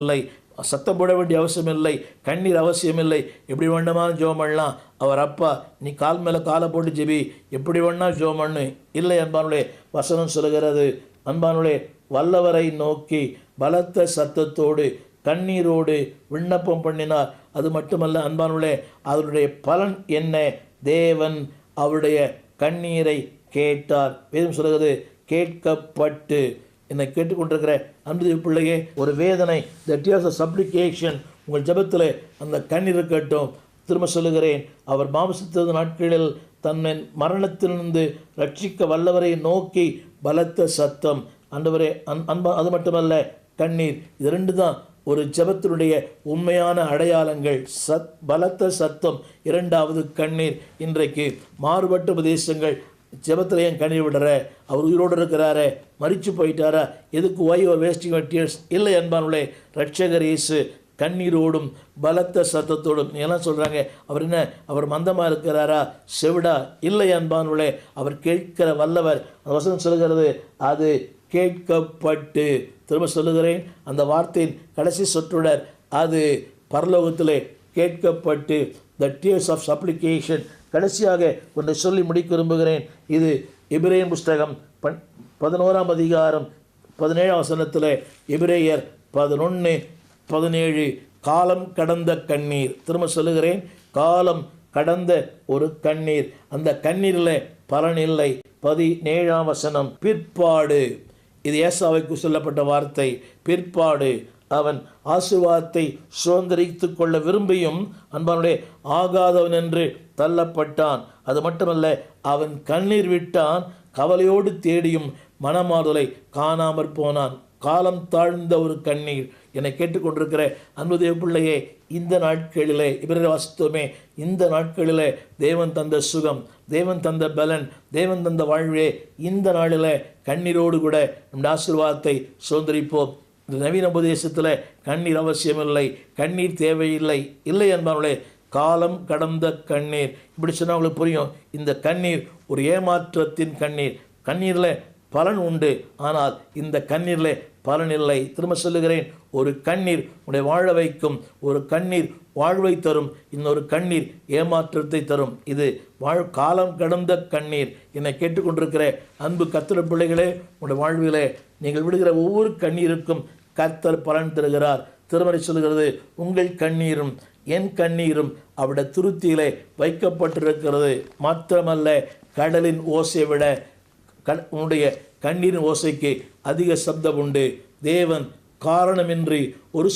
இல்லை, சத்தம் போட வேண்டிய அவசியம் இல்லை, கண்ணீர் அவசியம் இல்லை. எப்படி வேண்டுமானு ஜெபம் பண்ணலாம். அவர் அப்பா, நீ கால் மேலே காலை போட்டு ஜெபி, எப்படி வேணா ஜெபம் பண்ணு. இல்லை அன்பானுடைய வசனம் சொல்கிறது, அன்பானுடைய வல்லவரை நோக்கி பலத்த சத்தத்தோடு கண்ணீரோடு விண்ணப்பம் பண்ணினார். அது மட்டுமல்ல அன்பானுடைய அதனுடைய பலன் என்ன? தேவன் அவருடைய கண்ணீரை கேட்டார். வேதம் சொல்கிறது, கேட்கப்பட்டு. என்னை கேட்டுக்கொண்டிருக்கிற அன்பு பிள்ளையே, ஒரு வேதனை, த டியர்ஸ் ஆஃப் சப்ளிகேஷன், உங்கள் ஜெபத்தில் அந்த கண்ணீர் இருக்கட்டும். திரும்ப சொல்லுகிறேன், அவர் மாம்சத்தின் நாட்களில் தன்னை மரணத்திலிருந்து ரட்சிக்க வல்லவரை நோக்கி பலத்த சத்தம். ஆண்டவரே, அது மட்டுமல்ல கண்ணீர். இது ரெண்டு தான் ஒரு ஜெபத்தினுடைய உண்மையான அடையாளங்கள். பலத்த சத்தம், இரண்டாவது கண்ணீர். இன்றைக்கு மாறுபட்ட உபதேசங்கள், ஜெபத்தில் ஏன் கண்ணீர் விடுற, அவர் உயிரோடு இருக்கிறாரே, மரித்து போயிட்டாரா, எதுக்கு ஒய் ஒரு வேஸ்டிங் டியர்ஸ்? இல்லை அன்பானுள்ளே, ரட்சகர் இயேசு கண்ணீரோடும் பலத்த சத்தத்தோடும். எல்லாம் சொல்கிறாங்க, அவர் என்ன, அவர் மந்தமாக இருக்கிறாரா, செவிடா? இல்லை அன்பானுள்ளே, அவர் கேட்கிற வல்லவர். அந்த வசனம் சொல்கிறது, அது கேட்கப்பட்டு. திரும்ப சொல்லுகிறேன், அந்த வார்த்தையின் கடைசி சொற்றொடர், அது பரலோகத்திலே கேட்கப்பட்டு. The tears of supplication. கடைசியாக ஒன்றை சொல்லி முடிக்க விரும்புகிறேன். இது எபிரேயர் புஸ்தகம் 11ஆம் அதிகாரம் 17ஆம் வசனத்தில், எபிரேயர் 11:17, காலம் கடந்த கண்ணீர். திரும்ப சொல்லுகிறேன், காலம் கடந்த ஒரு கண்ணீர். அந்த கண்ணீரில் பலன் இல்லை. 17ஆம் வசனம், பிற்பாடு. இது ஏசாவுக்கு சொல்லப்பட்ட வார்த்தை. பிற்பாடு அவன் ஆசீர்வாதத்தை சுதந்திரித்து கொள்ள விரும்பியும் அன்பானுடைய ஆகாதவன் என்று தள்ளப்பட்டான். அது மட்டுமல்ல, அவன் கண்ணீர் விட்டான், கவலையோடு தேடியும் மனமாறுதலை காணாமற் போனான். காலம் தாழ்ந்த ஒரு கண்ணீர். என்னை கேட்டுக்கொண்டிருக்கிற அன்பு தேவ பிள்ளையே, இந்த நாட்களிலே இவரை வாசித்தோமே, இந்த நாட்களிலே தேவன் தந்த சுகம், தேவன் தந்த பலன், தேவன் தந்த வாழ்வே, இந்த நாளில் கண்ணீரோடு கூட நம்முடைய ஆசீர்வாதத்தை சுதந்திரிப்போம். இந்த நவீன உபதேசத்தில் கண்ணீர் அவசியமில்லை, கண்ணீர் தேவையில்லை. இல்லை என்பவர்களே, காலம் கடந்த கண்ணீர். இப்படி சொன்னால் உங்களுக்கு புரியும். இந்த கண்ணீர் ஒரு ஏமாற்றத்தின் கண்ணீர். கண்ணீரில் பலன் உண்டு, ஆனால் இந்த கண்ணீரில் பலன் இல்லை. திரும்ப சொல்லுகிறேன், ஒரு கண்ணீர் உன்னை வாழ வைக்கும், ஒரு கண்ணீர் வாழ்வை தரும், இன்னொரு கண்ணீர் ஏமாற்றத்தை தரும். இது காலம் கடந்த கண்ணீர். என்னை கேட்டுக்கொண்டிருக்கிற அன்பு கர்த்தர் பிள்ளைகளே, உங்களுடைய வாழ்விலே நீங்கள் விடுகிற ஒவ்வொரு கண்ணீருக்கும் கர்த்தர் பலன் தருகிறார். திருமறை சொல்கிறது, உங்கள் கண்ணீரும் என் கண்ணீரும் அவருடைய துருத்தியிலே வைக்கப்பட்டிருக்கிறது. மாத்திரமல்ல, கடலின் ஓசையை விட உன்னுடைய கண்ணீரின் ஓசைக்கு அதிக சப்தம் உண்டு. தேவன் காரணமின்றி ஒரு